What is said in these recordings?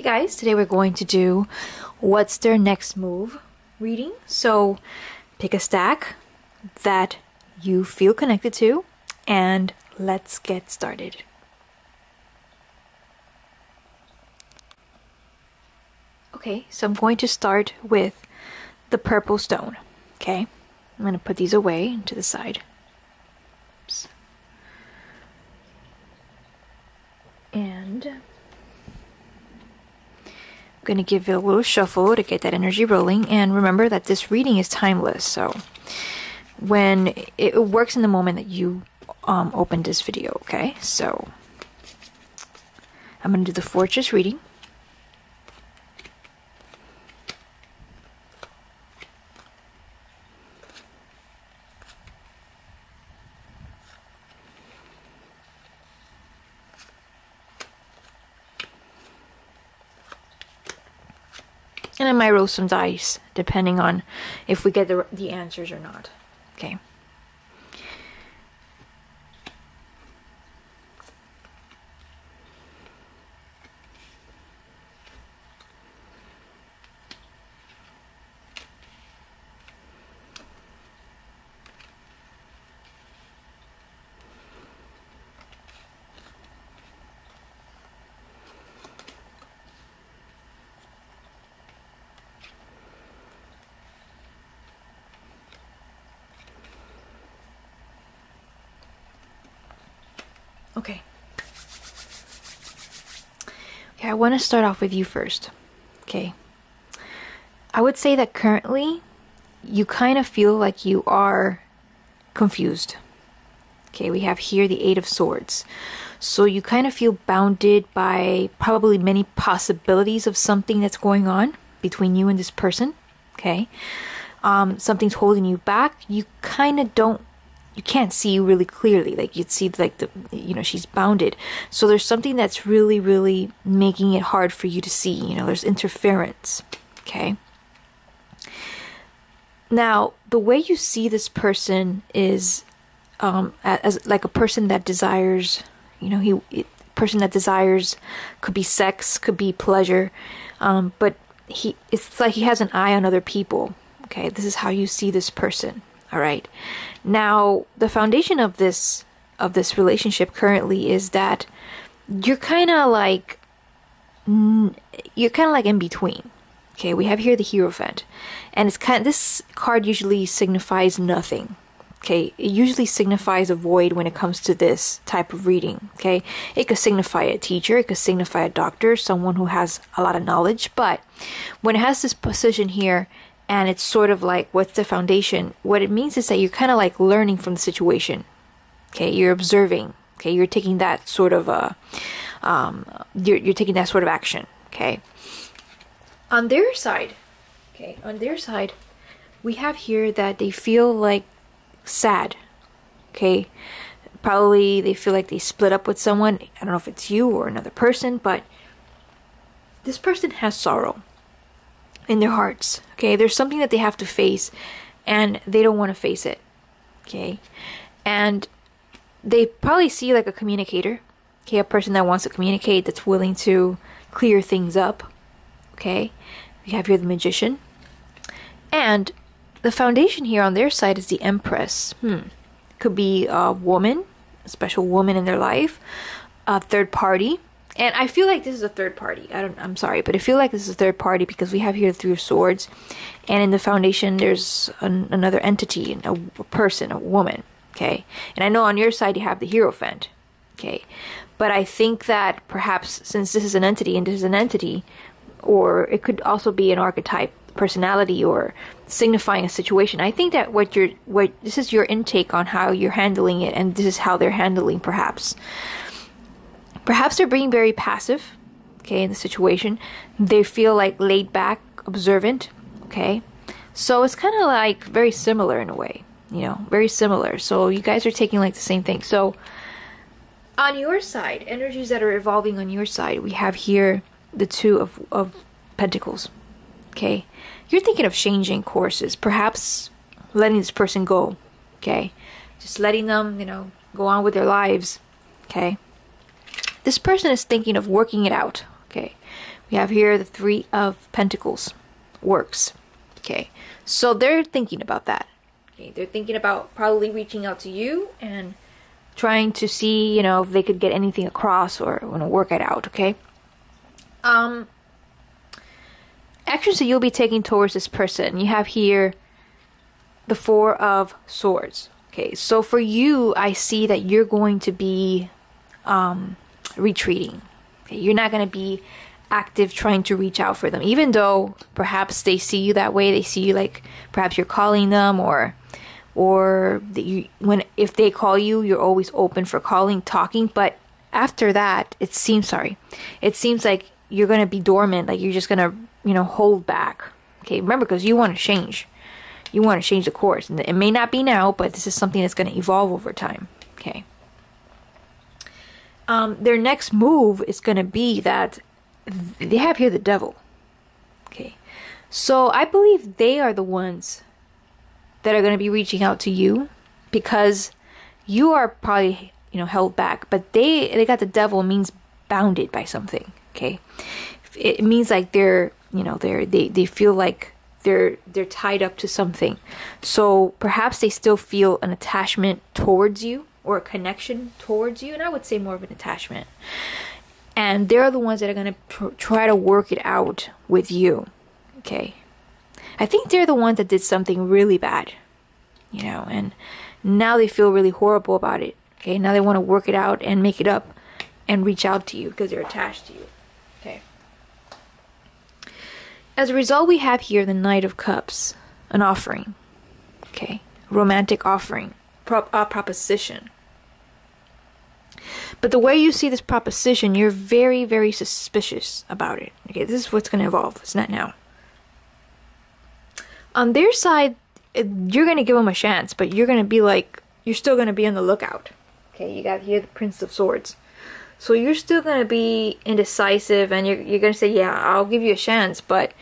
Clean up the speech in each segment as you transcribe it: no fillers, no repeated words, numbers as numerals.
guys, today we're going to do what's their next move reading. So pick a stack that you feel connected to and let's get started. Okay, so I'm going to start with the purple stone. Okay, I'm going to put these away to the side. Oops. And I'm going to give it a little shuffle to get that energy rolling. And remember that this reading is timeless. So when it works in the moment that you open this video. Okay, so I'm going to do the Fortress reading. And I might roll some dice, depending on if we get the answers or not. Okay. Okay. Okay, I want to start off with you first. Okay. I would say that currently you kind of feel like you are confused. Okay, we have here the Eight of Swords. So you kind of feel bounded by probably many possibilities of something that's going on between you and this person. Okay. Something's holding you back. You kind of you can't see really clearly. Like you'd see like she's bounded. So there's something that's really, really making it hard for you to see. There's interference. Okay. Now, the way you see this person is as like a person that desires, person that desires could be sex, could be pleasure, but it's like he has an eye on other people. Okay, this is how you see this person. All right. Now, the foundation of this relationship currently is that you're kind of like in between. Okay, we have here the Hierophant, and this card usually signifies nothing. Okay, it usually signifies a void when it comes to this type of reading. Okay, it could signify a teacher, it could signify a doctor, someone who has a lot of knowledge, but when it has this position here, and it's sort of like, what's the foundation? What it means is that you're kind of like learning from the situation. Okay, you're observing. Okay, you're taking that sort of you're taking that sort of action. Okay. On their side, we have here that they feel like sad. Okay, probably they feel like they split up with someone. I don't know if it's you or another person, but this person has sorrow in their hearts. Okay, there's something that they have to face and they don't want to face it. Okay, and they probably see like a communicator. Okay, a person that wants to communicate, that's willing to clear things up. Okay, we have here the Magician, and the foundation here on their side is the Empress. Could be a woman, a special woman in their life, a third party. And I feel like this is a third party. I'm sorry, but I feel like this is a third party because we have here the Three of Swords. And in the foundation, there's another entity, a person, a woman. Okay. And I know on your side, you have the Hierophant. Okay. But I think that perhaps since this is an entity and this is an entity, or it could also be an archetype personality or signifying a situation. I think that this is your intake on how you're handling it. And this is how they're handling perhaps. Perhaps they're being very passive, okay, in the situation. They feel like laid back, observant, okay. So it's kind of like very similar in a way, very similar. So you guys are taking like the same thing. So on your side, energies that are evolving on your side, we have here the Two of Pentacles, okay. You're thinking of changing courses, perhaps letting this person go, okay. Just letting them, go on with their lives, okay. This person is thinking of working it out, okay? We have here the Three of Pentacles. Works. Okay. So they're thinking about that. Okay. They're thinking about probably reaching out to you and trying to see, you know, if they could get anything across or want to work it out. Okay. Actions that you'll be taking towards this person. You have here the Four of Swords. Okay. So for you, I see that you're going to be retreating. Okay? You're not going to be active trying to reach out for them, even though perhaps they see you that way. They see you like perhaps you're calling them, or that you, if they call you, you're always open for calling, talking. But after that, it seems like you're gonna be dormant, like you're just gonna, you know, hold back. Okay, remember, because you want to change. You want to change the course, and it may not be now, but this is something that's going to evolve over time. Okay. Their next move is going to be that they have here the Devil. Okay. So I believe they are the ones that are going to be reaching out to you, because you are probably, you know, held back, but they got the Devil, means bounded by something. Okay. It means like they're, you know, they feel like they're tied up to something. So perhaps they still feel an attachment towards you, or a connection towards you, and I would say more of an attachment. And they're the ones that are going to try to work it out with you. Okay. I think they're the ones that did something really bad, you know, and now they feel really horrible about it. Okay. Now they want to work it out and make it up and reach out to you because they're attached to you. Okay. As a result, we have here the Knight of Cups, an offering. Okay. Romantic offering, proposition. But the way you see this proposition, you're very, very suspicious about it. Okay, this is what's going to evolve. It's not now. On their side, you're going to give them a chance, but you're going to be like, you're still going to be on the lookout. Okay, you got here the Prince of Swords. So you're still going to be indecisive, and you're going to say, yeah, I'll give you a chance, but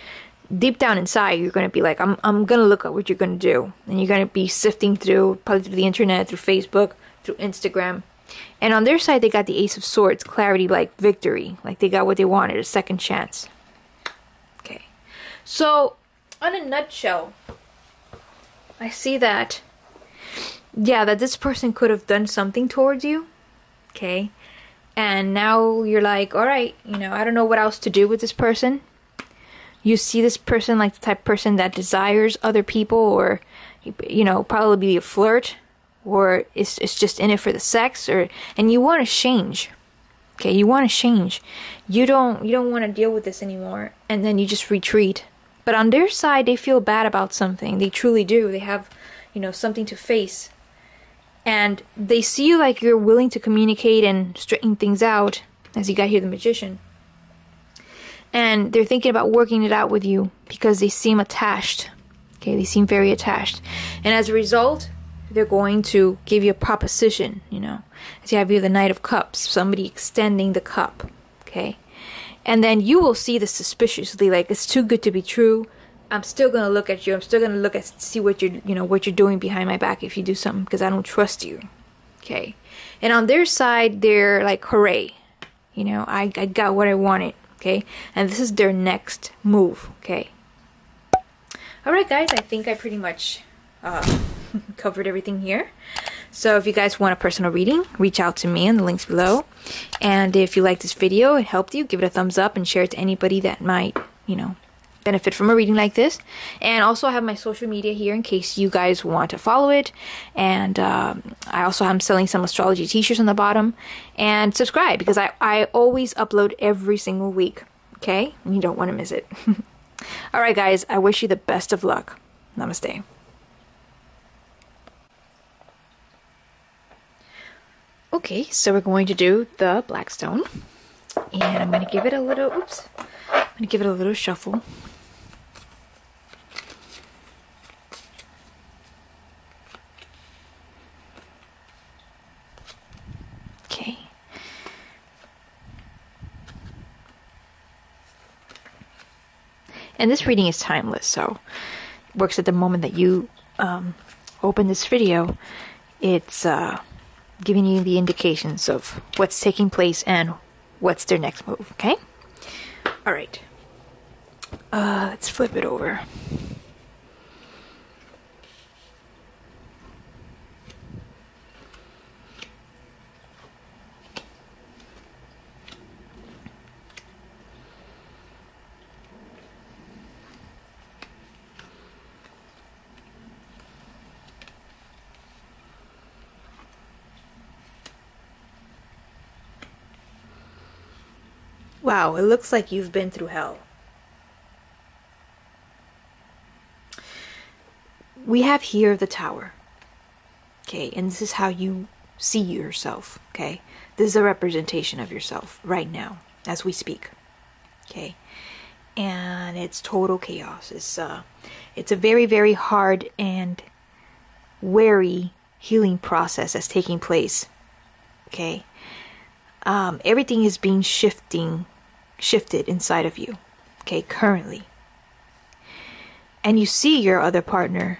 deep down inside, you're going to be like, I'm going to look at what you're going to do. And you're going to be sifting through, probably through the internet, through Facebook, through Instagram. And on their side, they got the Ace of Swords, clarity, like victory. Like they got what they wanted, a second chance. Okay. So, on a nutshell, I see that, yeah, that this person could have done something towards you. Okay. And now you're like, all right, you know, I don't know what else to do with this person. You see this person like the type of person that desires other people, or, you know, probably a flirt, or it's just in it for the sex, and you want to change. Okay, you want to change. You don't want to deal with this anymore, and then you just retreat. But on their side, they feel bad about something. They truly do. They have, you know, something to face. And they see you like you're willing to communicate and straighten things out, as you got here the Magician. And they're thinking about working it out with you because they seem attached. Okay, they seem very attached. And as a result, they're going to give you a proposition, you know. As you have here the Knight of Cups, somebody extending the cup. Okay. And then you will see this suspiciously, like, it's too good to be true. I'm still going to look at you. I'm still going to look at, see what you're, you know, what you're doing behind my back if you do something, because I don't trust you. Okay. And on their side, they're like, hooray. You know, I got what I wanted. Okay. And this is their next move. Okay. Alright guys, I think I pretty much covered everything here. So if you guys want a personal reading, reach out to me in the links below. And if you like this video, it helped you, give it a thumbs up and share it to anybody that might, you know, benefit from a reading like this. And also I have my social media here in case you guys want to follow it. And I also am selling some astrology t-shirts on the bottom. And subscribe, because I always upload every single week. Okay? And you don't want to miss it. Alright guys, I wish you the best of luck. Namaste. Okay, so we're going to do the Blackstone. And I'm going to give it a little, oops. I'm going to give it a little shuffle. Okay. And this reading is timeless, so it works at the moment that you open this video. It's giving you the indications of what's taking place and what's their next move, okay? All right. Let's flip it over. Wow, it looks like you've been through hell. We have here the Tower. Okay, and this is how you see yourself. Okay, this is a representation of yourself right now as we speak. Okay, and it's total chaos. It's a very, very hard and wary healing process that's taking place. Okay, everything is being shifted inside of you. Okay, currently, and you see your other partner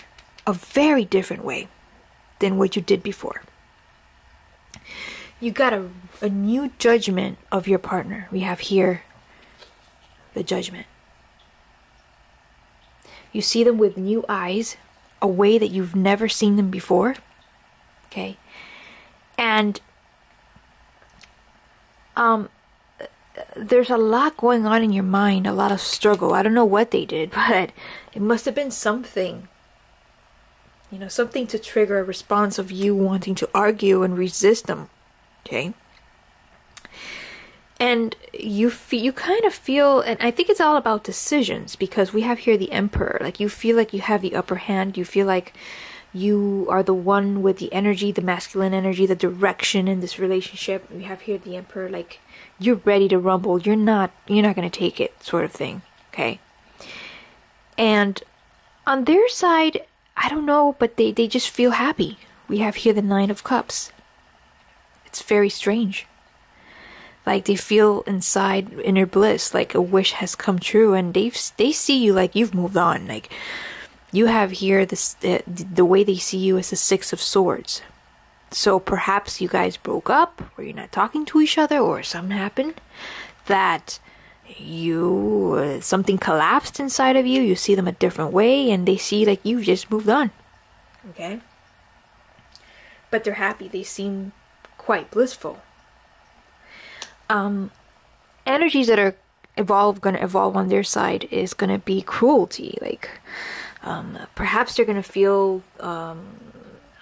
a very different way than what you did before. You got a new judgment of your partner. We have here the Judgment. You see them with new eyes, a way that you've never seen them before. Okay, and there's a lot going on in your mind, a lot of struggle. I don't know what they did, but it must have been something. You know, something to trigger a response of you wanting to argue and resist them. Okay? And you kind of feel, and I think it's all about decisions, because we have here the Emperor. Like, you feel like you have the upper hand. You feel like you are the one with the energy, the masculine energy, the direction in this relationship. We have here the Emperor, like, you're ready to rumble. You're not going to take it, sort of thing. Okay? And on their side, I don't know, but they just feel happy. We have here the Nine of Cups. It's very strange. Like, they feel inside inner bliss, like a wish has come true, and they see you like you've moved on. Like, you have here the way they see you is the Six of Swords. So perhaps you guys broke up, or you're not talking to each other, or something happened that something collapsed inside of you. You see them a different way, and they see like you just moved on. Okay, but they're happy. They seem quite blissful. Energies that are going to evolve on their side is going to be cruelty. Like, perhaps they're going to feel.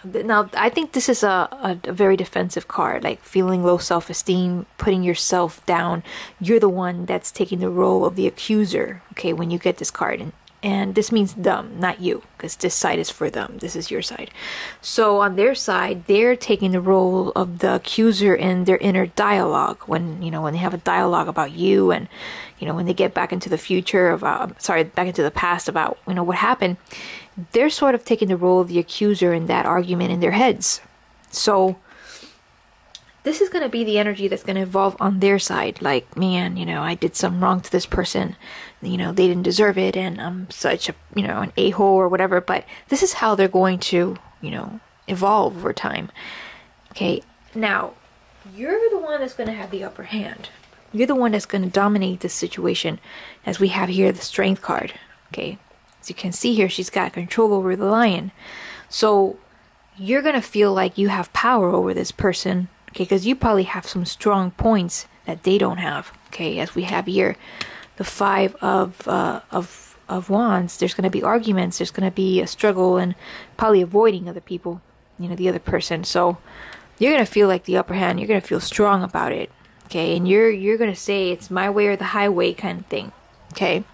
Now, I think this is a very defensive card, like feeling low self-esteem, putting yourself down. You're the one that's taking the role of the accuser, okay, when you get this card. And this means them, not you, because this side is for them. This is your side. So on their side, they're taking the role of the accuser in their inner dialogue. When they have a dialogue about you, and, when they get back into the future, back into the past about, what happened, they're sort of taking the role of the accuser in that argument in their heads. So this is going to be the energy that's going to evolve on their side. Like, man, I did something wrong to this person. They didn't deserve it, and I'm such an a-hole or whatever. But this is how they're going to, evolve over time. Okay, now, you're the one that's going to have the upper hand. You're the one that's going to dominate this situation, as we have here the Strength card. Okay, as you can see here, she's got control over the Lion. So you're going to feel like you have power over this person, okay, because you probably have some strong points that they don't have. Okay, as we have here the Five of Wands, there's going to be arguments, there's going to be a struggle, and probably avoiding other people, the other person. So you're going to feel like the upper hand. You're going to feel strong about it. Okay, and you're going to say it's my way or the highway kind of thing. Okay.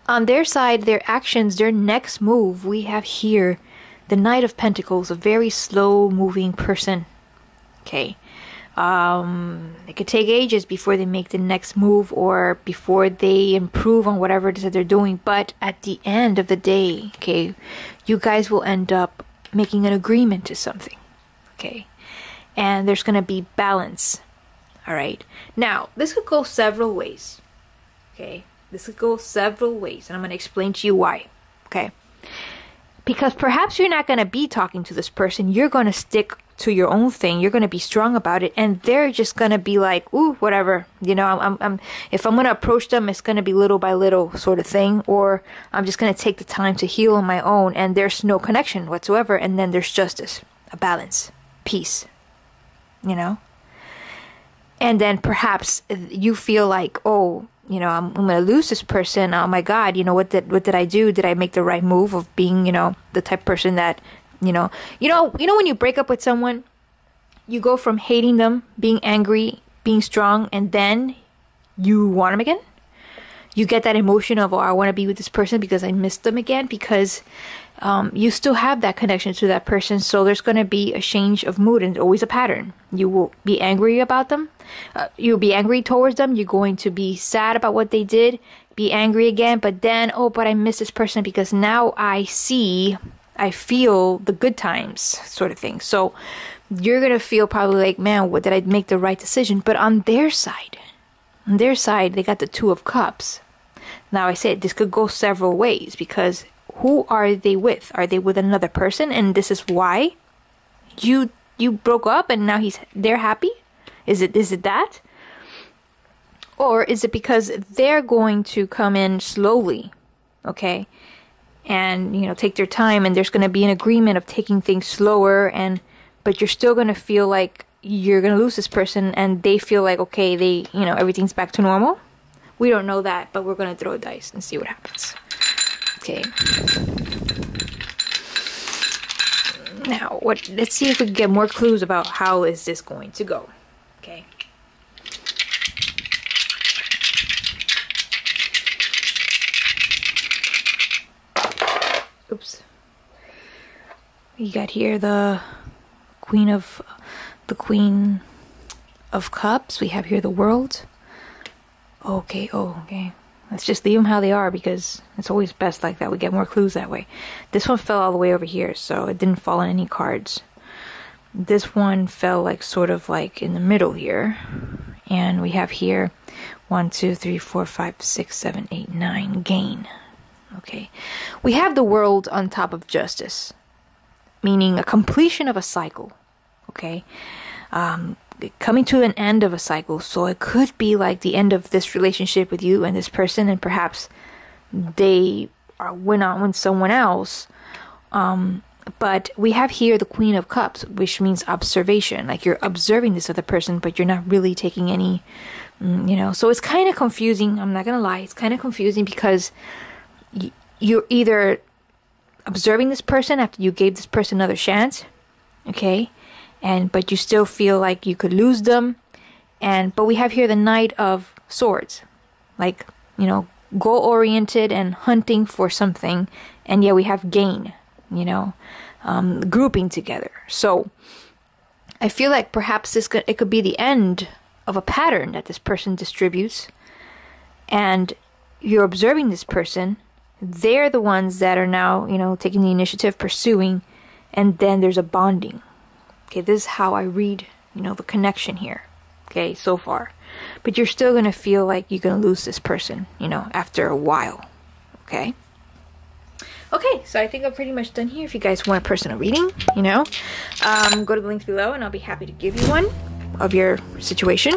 On their side, their actions, their next move, we have here the Knight of Pentacles, a very slow moving person. Okay. It could take ages before they make the next move, or before they improve on whatever it is that they're doing. But at the end of the day, okay, you guys will end up making an agreement to something. Okay. And there's going to be balance. All right. Now, this could go several ways. Okay. This could go several ways, and I'm going to explain to you why. Okay. Because perhaps you're not going to be talking to this person. You're going to stick to your own thing. You're going to be strong about it, and they're just going to be like, ooh, whatever. You know, if I'm going to approach them, it's going to be little by little sort of thing, or I'm just going to take the time to heal on my own, and there's no connection whatsoever. And then there's justice, a balance, peace, you know? And then perhaps you feel like, oh, you know, I'm going to lose this person. Oh my God, you know, what did I do? Did I make the right move of being, you know, the type of person that, you know, when you break up with someone, you go from hating them, being angry, being strong, and then you want them again. You get that emotion of, oh, I want to be with this person because I missed them again, because you still have that connection to that person. So there's going to be a change of mood, and always a pattern. You will be angry about them. You'll be angry towards them. You're going to be sad about what they did, be angry again, but then, oh, but I miss this person because now I feel the good times sort of thing. So you're going to feel probably like, man, what did I make the right decision? But on their side, they got the Two of Cups. Now I said this could go several ways, because who are they with? Are they with another person? And this is why you broke up and now they're happy? Is it that? Or is it because they're going to come in slowly, okay? And, you know, take their time, and there's going to be an agreement of taking things slower, but you're still going to feel like you're going to lose this person, and they feel like, okay, you know, everything's back to normal. We don't know that, but we're going to throw a dice and see what happens. Okay. Now, let's see if we can get more clues about how is this going to go. Okay. Oops. We got here the Queen of Cups. We have here the World. Okay, okay. Let's just leave them how they are, because it's always best like that. We get more clues that way. This one fell all the way over here, so it didn't fall on any cards. This one fell like sort of like in the middle here. And we have here 1, 2, 3, 4, 5, 6, 7, 8, 9. Gain. Okay. We have the World on top of Justice, meaning a completion of a cycle. Okay. Coming to an end of a cycle. So it could be like the end of this relationship with you and this person, and perhaps they went on with someone else. But we have here the Queen of Cups, which means observation. Like you're observing this other person, but you're not really taking any, you know. So it's kind of confusing. I'm not going to lie. It's kind of confusing because you're either observing this person after you gave this person another chance. Okay. But you still feel like you could lose them. But we have here the Knight of Swords. Like, you know, goal-oriented and hunting for something. And yeah, we have gain, you know, grouping together. So I feel like perhaps it could be the end of a pattern that this person distributes. And you're observing this person. They're the ones that are now, you know, taking the initiative, pursuing. And then there's a bonding. Okay, this is how I read, you know, the connection here. Okay, so far. But you're still going to feel like you're going to lose this person, you know, after a while. Okay? Okay, so I think I'm pretty much done here. If you guys want a personal reading, you know, go to the links below and I'll be happy to give you one of your situation.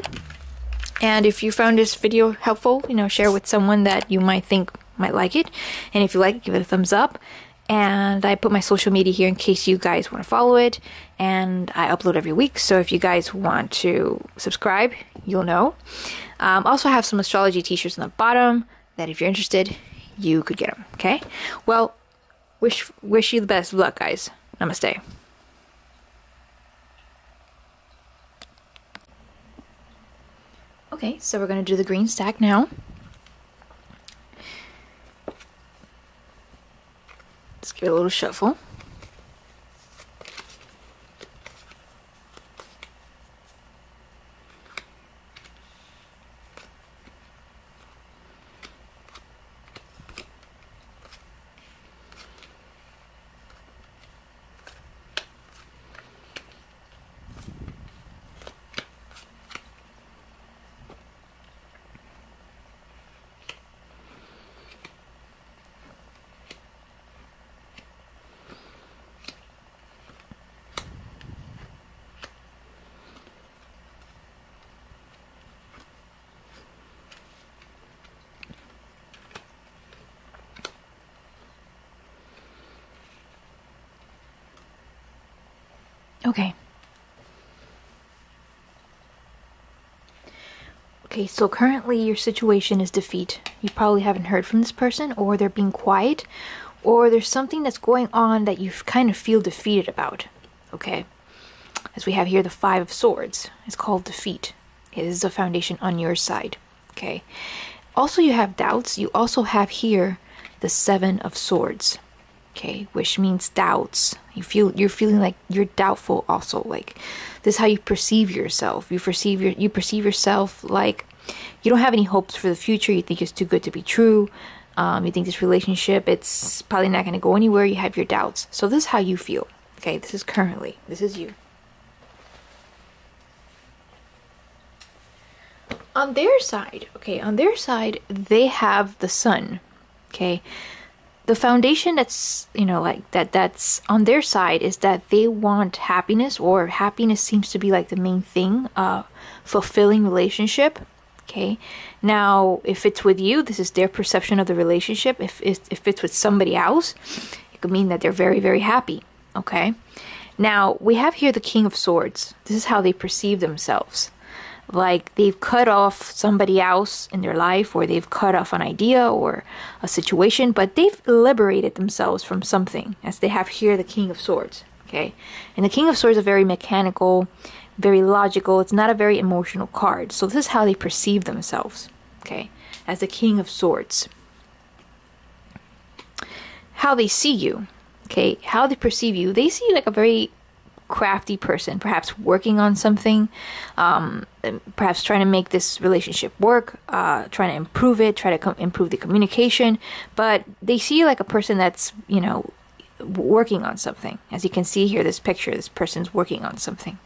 And if you found this video helpful, you know, share with someone that you might think might like it. And if you like it, give it a thumbs up. And I put my social media here in case you guys want to follow it. And I upload every week. So if you guys want to subscribe, you'll know. Also have some astrology t-shirts on the bottom that if you're interested, you could get them. Okay? Well, wish you the best of luck, guys. Namaste. Okay, so we're going to do the green stack now. Let's give it a little shuffle. Okay. Okay, so currently your situation is defeat. You probably haven't heard from this person, or they're being quiet, or there's something that's going on that you kind of feel defeated about. Okay. As we have here the Five of Swords. It's called defeat. It is a foundation on your side. Okay. Also, you have doubts. You also have here the Seven of Swords. Okay, which means doubts. You're feeling like you're doubtful also. Like, this is how you perceive yourself. You perceive yourself like you don't have any hopes for the future. You think it's too good to be true. You think this relationship, it's probably not going to go anywhere. You have your doubts. So this is how you feel. Okay, this is you. On their side, they have the Sun. Okay. The foundation that's, that's on their side is that they want happiness, or happiness seems to be like the main thing, fulfilling relationship. Okay. Now, if it's with you, this is their perception of the relationship. If it's with somebody else, it could mean that they're very, very happy. Okay. Now, we have here the King of Swords. This is how they perceive themselves. Like they've cut off somebody else in their life, or they've cut off an idea or a situation, but they've liberated themselves from something, as they have here the King of Swords. Okay. And the King of Swords is very mechanical, very logical. It's not a very emotional card. So this is how they perceive themselves. Okay. As the King of Swords. How they see you. Okay. How they perceive you. They see you like a very crafty person, perhaps working on something, perhaps trying to make this relationship work, trying to improve it, try to improve the communication, but they see you like a person that's, working on something. As you can see here, this picture, this person's working on something.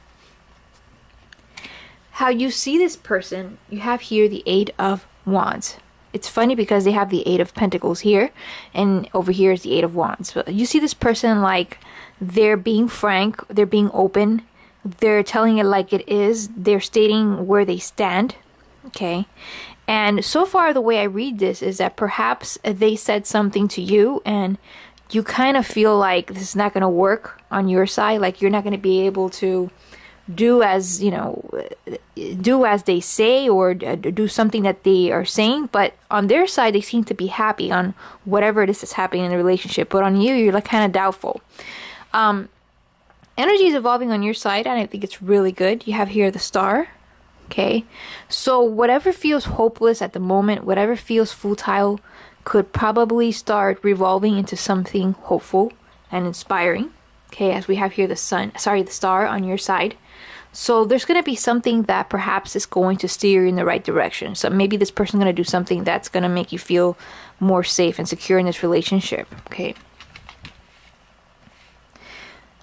How you see this person, you have here the Eight of Wands. It's funny because they have the Eight of Pentacles here, and over here is the Eight of Wands. But you see this person like they're being frank, they're being open, they're telling it like it is, they're stating where they stand. Okay. And so far the way I read this is that perhaps they said something to you and you kind of feel like this is not going to work on your side, like you're not going to be able to do as they say, or do something that they are saying. But on their side, they seem to be happy on whatever it is happening in the relationship. But on you, you're like kind of doubtful. Energy is evolving on your side, and I think it's really good. You have here the Star. Okay. So whatever feels hopeless at the moment, whatever feels futile, could probably start revolving into something hopeful and inspiring. Okay, as we have here the Star on your side. So there's going to be something that perhaps is going to steer you in the right direction. So maybe this person's going to do something that's going to make you feel more safe and secure in this relationship. Okay.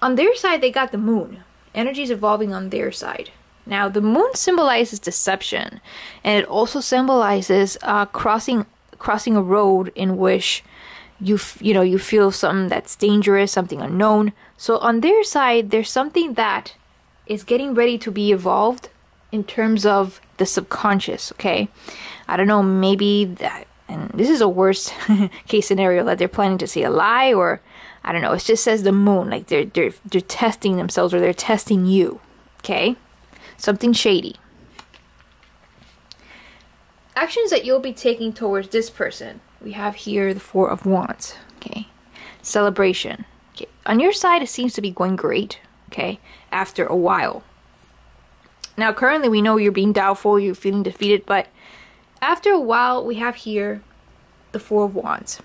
On their side, they got the Moon. Energy is evolving on their side. Now, the Moon symbolizes deception, and it also symbolizes crossing a road in which you feel something that's dangerous, something unknown. So on their side, there's something that is getting ready to be evolved in terms of the subconscious. Okay, I don't know, maybe that, and this is a worst case scenario, that they're planning to say a lie, or I don't know. It just says the Moon, like they're testing themselves, or they're testing you. Okay, something shady. Actions that you'll be taking towards this person. We have here the Four of Wands. Okay, celebration. Okay, on your side, it seems to be going great. Okay, after a while. Now, currently, we know you're being doubtful, you're feeling defeated, but after a while, we have here the Four of Wands.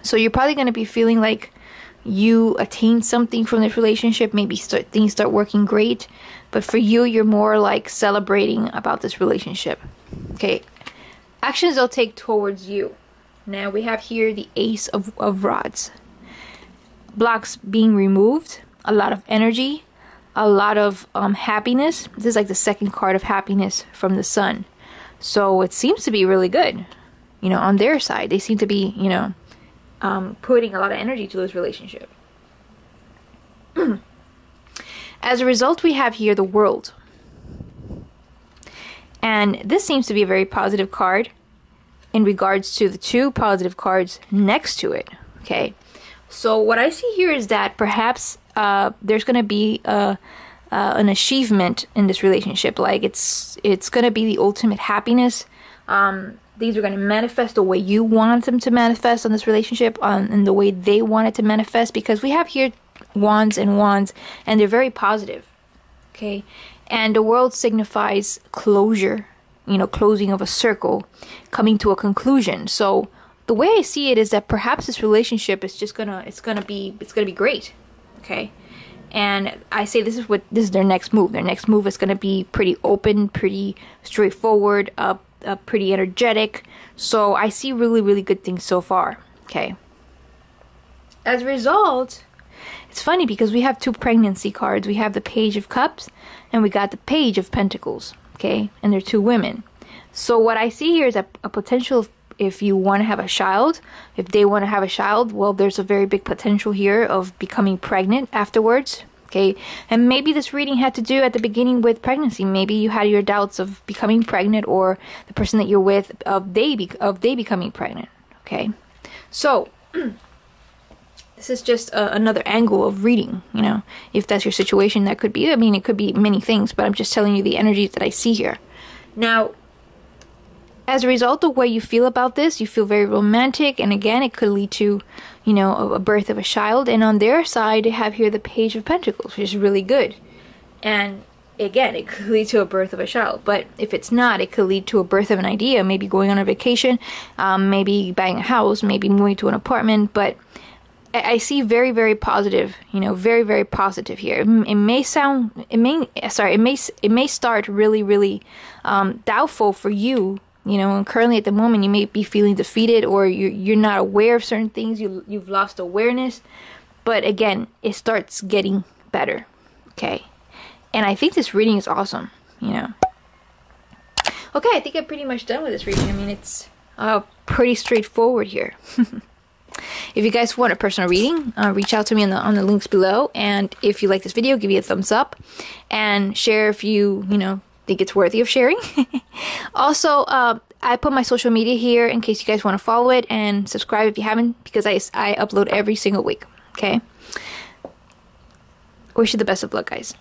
So you're probably going to be feeling like you attained something from this relationship. Maybe things start working great, but for you, you're more like celebrating about this relationship. Okay, actions they'll take towards you. Now we have here the Ace of Rods. Blocks being removed, a lot of energy, a lot of happiness. This is like the second card of happiness from the Sun. So it seems to be really good. On their side, they seem to be, putting a lot of energy to this relationship. As a result, we have here the World. And this seems to be a very positive card in regards to the two positive cards next to it. Okay. So what I see here is that perhaps there's gonna be an achievement in this relationship. Like it's gonna be the ultimate happiness. These are gonna manifest the way you want them to manifest on this relationship, and the way they want it to manifest, because we have here wands and wands, and they're very positive. Okay, and the world signifies closure, you know, closing of a circle, coming to a conclusion. So the way I see it is that perhaps this relationship is just it's gonna be great. Okay, and I say this is their next move. Their next move is gonna be pretty open, pretty straightforward, pretty energetic. So I see really, really good things so far. Okay, as a result, it's funny because we have two pregnancy cards. We have the Page of Cups and we got the Page of Pentacles. Okay, and they're two women. So what I see here is a potential, if you want to have a child, if they want to have a child, well, there's a very big potential here of becoming pregnant afterwards. Okay, and maybe this reading had to do at the beginning with pregnancy. Maybe you had your doubts of becoming pregnant, or the person that you're with of they becoming pregnant. Okay, so this is just another angle of reading, you know, if that's your situation. That could be, I mean, it could be many things, but I'm just telling you the energies that I see here. Now, as a result of what you feel about this, you feel very romantic, and again, it could lead to, you know, a birth of a child. And on their side, they have here the Page of Pentacles, which is really good. And again, it could lead to a birth of a child. But if it's not, it could lead to a birth of an idea, maybe going on a vacation, maybe buying a house, maybe moving to an apartment. But I see very, very positive, you know, very, very positive here. It may start really, really doubtful for you, you know, and currently at the moment you may be feeling defeated, or you're not aware of certain things, you've lost awareness. But again, it starts getting better, okay? And I think this reading is awesome, you know. Okay, I think I'm pretty much done with this reading. I mean, it's pretty straightforward here. If you guys want a personal reading, reach out to me on the links below. And if you like this video, give me a thumbs up and share if you think it's worthy of sharing. Also, I put my social media here in case you guys want to follow it, and subscribe if you haven't, because I upload every single week. Okay. Wish you the best of luck, guys.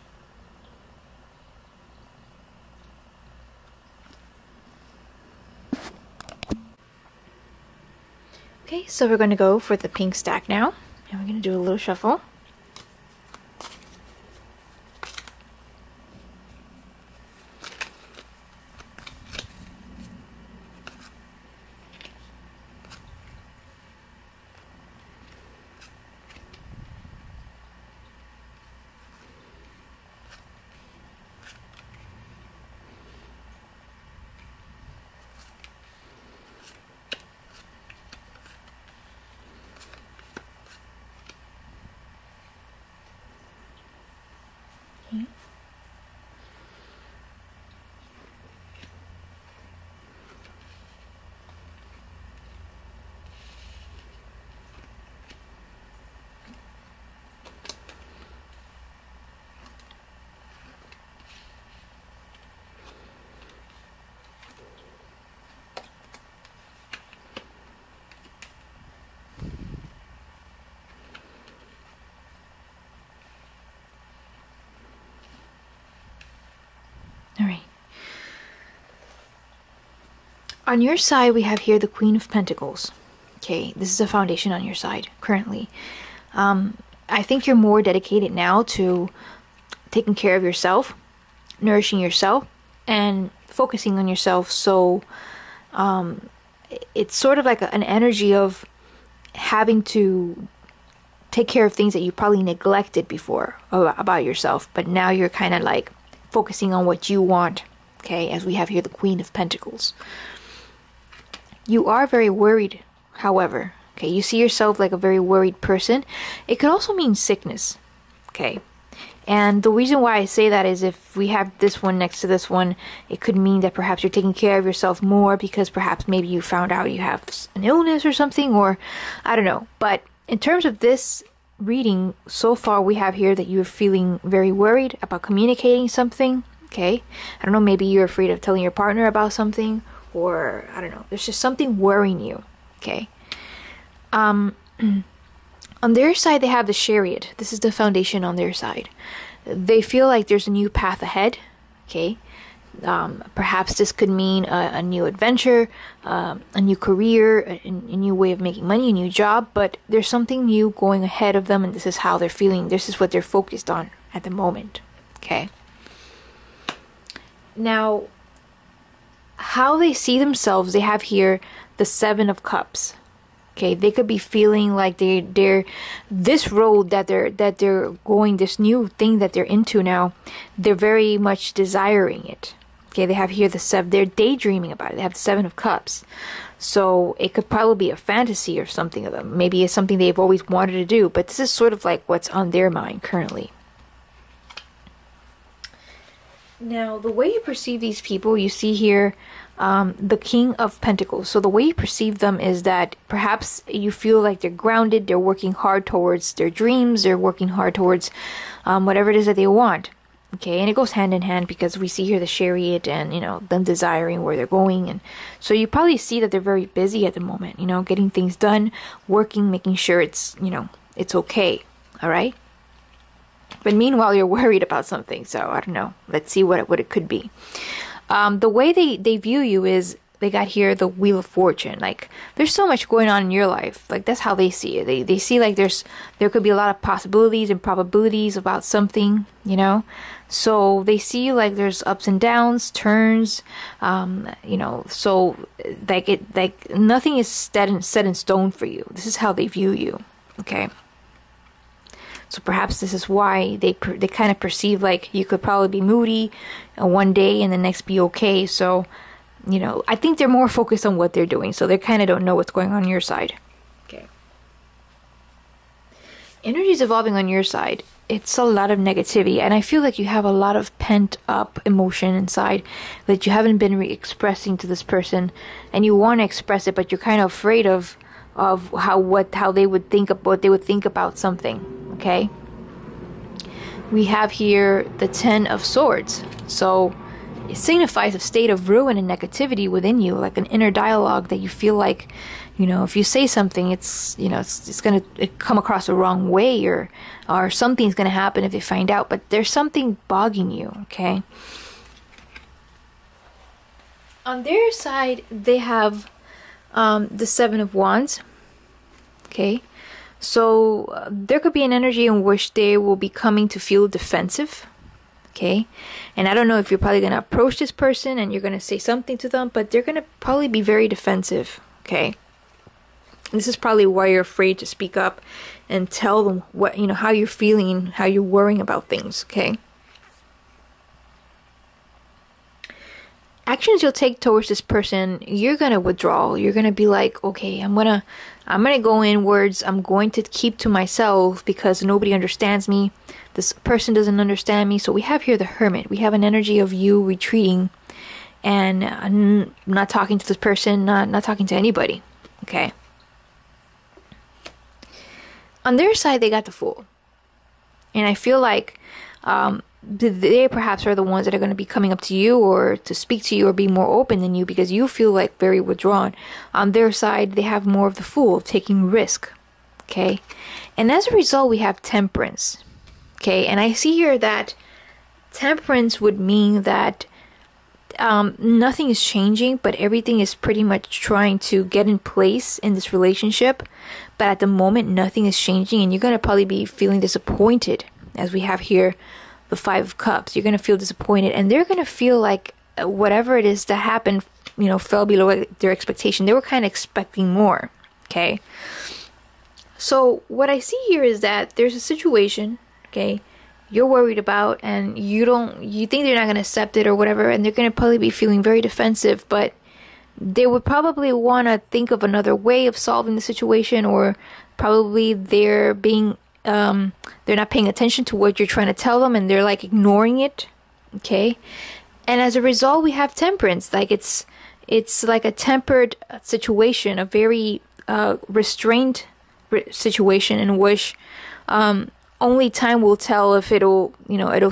Okay, so we're going to go for the pink stack now, and we're going to do a little shuffle. All right. On your side, we have here the Queen of Pentacles. Okay, this is a foundation on your side currently. I think you're more dedicated now to taking care of yourself, nourishing yourself, and focusing on yourself. So it's sort of like an energy of having to take care of things that you probably neglected before about yourself, but now you're kind of like focusing on what you want. Okay, as we have here the Queen of Pentacles. You are very worried, however. Okay, you see yourself like a very worried person. It could also mean sickness. Okay, and the reason why I say that is if we have this one next to this one, it could mean that perhaps you're taking care of yourself more because perhaps maybe you found out you have an illness or something, or I don't know. But in terms of this reading so far, we have here that you're feeling very worried about communicating something. Okay, I don't know, maybe you're afraid of telling your partner about something, or I don't know, there's just something worrying you. Okay. On On their side, they have the Chariot. This is the foundation on their side. They feel like there's a new path ahead. Okay. Perhaps this could mean a new adventure, a new career, a new way of making money, a new job, but there's something new going ahead of them, and this is how they're feeling. This is what they're focused on at the moment. Okay. Now, how they see themselves, they have here the Seven of Cups. Okay, they could be feeling like they're this road that they're going, this new thing that they're into now, they're very much desiring it. Okay, they have here the seven, they're daydreaming about it. They have the Seven of Cups. So it could probably be a fantasy or something of them. Maybe it's something they've always wanted to do, but this is sort of like what's on their mind currently. Now, the way you perceive these people, you see here the King of Pentacles. So the way you perceive them is that perhaps you feel like they're grounded, they're working hard towards their dreams, they're working hard towards whatever it is that they want. Okay, and it goes hand in hand because we see here the Chariot and, you know, them desiring where they're going. And so you probably see that they're very busy at the moment, you know, getting things done, working, making sure it's, you know, it's okay. All right. But meanwhile, you're worried about something. So I don't know. Let's see what it could be. The way they view you is they got here the Wheel of Fortune. Like, there's so much going on in your life. Like, that's how they see it. They see like there could be a lot of possibilities and probabilities about something, you know. So they see like there's ups and downs, turns, you know. So like nothing is set in stone for you. This is how they view you. Okay. So perhaps this is why they kind of perceive like you could probably be moody one day and the next be okay. So, you know, I think they're more focused on what they're doing. So they kind of don't know what's going on your side. Okay. Energy's evolving on your side. It's a lot of negativity. And I feel like you have a lot of pent up emotion inside that you haven't been expressing to this person. And you want to express it, but you're kind of afraid of how they would think of what they would think about something. Okay, we have here the Ten of Swords. So it signifies a state of ruin and negativity within you, like an inner dialogue that you feel like, you know, if you say something, it's, you know, it's gonna come across the wrong way, or something's gonna happen if they find out. But there's something bogging you. Okay. On their side, they have the Seven of Wands. Okay. So there could be an energy in which they will be coming to feel defensive. Okay. And I don't know if you're probably going to approach this person and you're going to say something to them, but they're going to probably be very defensive. Okay. This is probably why you're afraid to speak up and tell them what, you know, how you're feeling, how you're worrying about things. Okay. Actions you'll take towards this person, you're going to withdraw. You're going to be like, okay, I'm going to go inwards. I'm going to keep to myself because nobody understands me. This person doesn't understand me. So we have here the Hermit. We have an energy of you retreating and not talking to this person, not talking to anybody. Okay. On their side, they got the Fool. And I feel like they perhaps are the ones that are going to be coming up to you or to speak to you or be more open than you because you feel like very withdrawn. On their side, they have more of the Fool, taking risk. Okay. And as a result, we have Temperance. Okay. And I see here that Temperance would mean that nothing is changing, but everything is pretty much trying to get in place in this relationship. But at the moment, nothing is changing, and you're going to probably be feeling disappointed, as we have here the Five of Cups. You're going to feel disappointed, and they're going to feel like whatever it is that happened, you know, fell below their expectation. They were kind of expecting more. Okay. So what I see here is that there's a situation, okay, you're worried about, and you think they're not going to accept it or whatever, and they're going to probably be feeling very defensive, but they would probably want to think of another way of solving the situation, or probably they're not paying attention to what you're trying to tell them, and they're like ignoring it. Okay. And as a result, we have Temperance. Like it's like a tempered situation, a very restrained situation in which only time will tell if it'll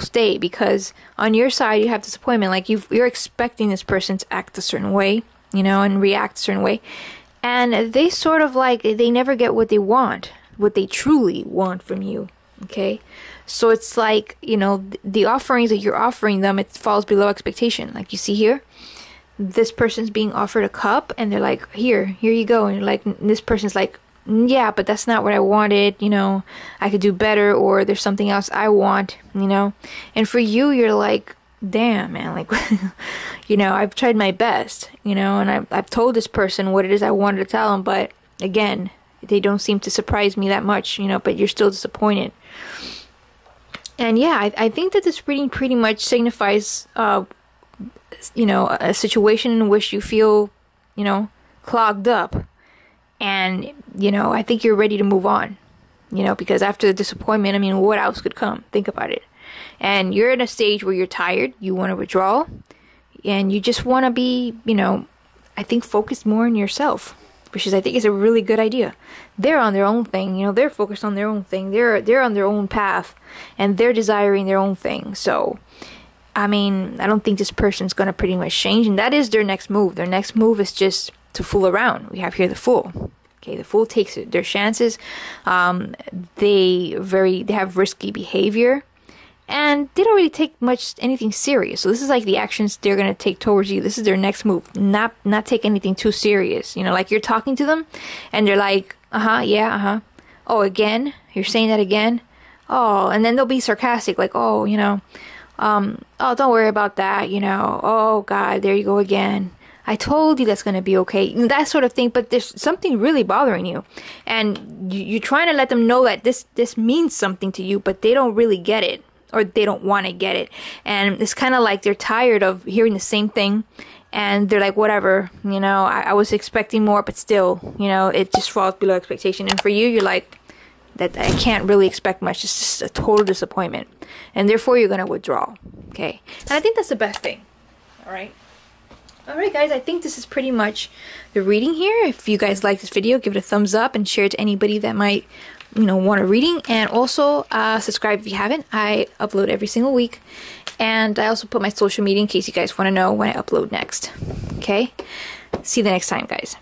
stay, because on your side you have disappointment. Like you're expecting this person to act a certain way, you know, and react a certain way, and they sort of like they never get what they want. what they truly want from you. Okay, so it's like, you know, the offerings that you're offering them, it falls below expectation. Like you see here, this person's being offered a cup and they're like, here you go, and you're like, this person's like, yeah, but that's not what I wanted, you know, I could do better, or there's something else I want, you know. And for you, you're like, damn, man, like, you know, I've tried my best, you know, and I've told this person what it is I wanted to tell them, but again, they don't seem to surprise me that much, you know, but you're still disappointed. And yeah, I think that this reading pretty much signifies, you know, a situation in which you feel, you know, clogged up. And, you know, I think you're ready to move on, you know, because after the disappointment, I mean, what else could come? Think about it. And you're in a stage where you're tired, you want to withdraw, and you just want to be, you know, I think focused more on yourself, which is, I think, is a really good idea. They're on their own thing, you know, they're focused on their own thing. They're on their own path, and they're desiring their own thing. So, I mean, I don't think this person's going to pretty much change, and that is their next move. Their next move is just to fool around. We have here the Fool. Okay, the Fool takes their chances. They have risky behavior, and they don't really take anything serious. So this is like the actions they're gonna take towards you. This is their next move. Not take anything too serious. You know, like you're talking to them, and they're like, yeah, oh, again? You're saying that again? Oh, and then they'll be sarcastic, like, oh, you know, oh, don't worry about that. You know, oh God, there you go again. I told you that's going to be okay, that sort of thing. But there's something really bothering you, and you're trying to let them know that this means something to you, but they don't really get it, or they don't want to get it. And it's kind of like they're tired of hearing the same thing, and they're like, whatever, you know, I was expecting more, but still, you know, it just falls below expectation. And for you, you're like, that I can't really expect much. It's just a total disappointment, and therefore you're going to withdraw. Okay, and I think that's the best thing. All right. Alright guys, I think this is pretty much the reading here. If you guys like this video, give it a thumbs up and share it to anybody that might, you know, want a reading. And also subscribe if you haven't. I upload every single week. And I also put my social media in case you guys want to know when I upload next. Okay? See you the next time, guys.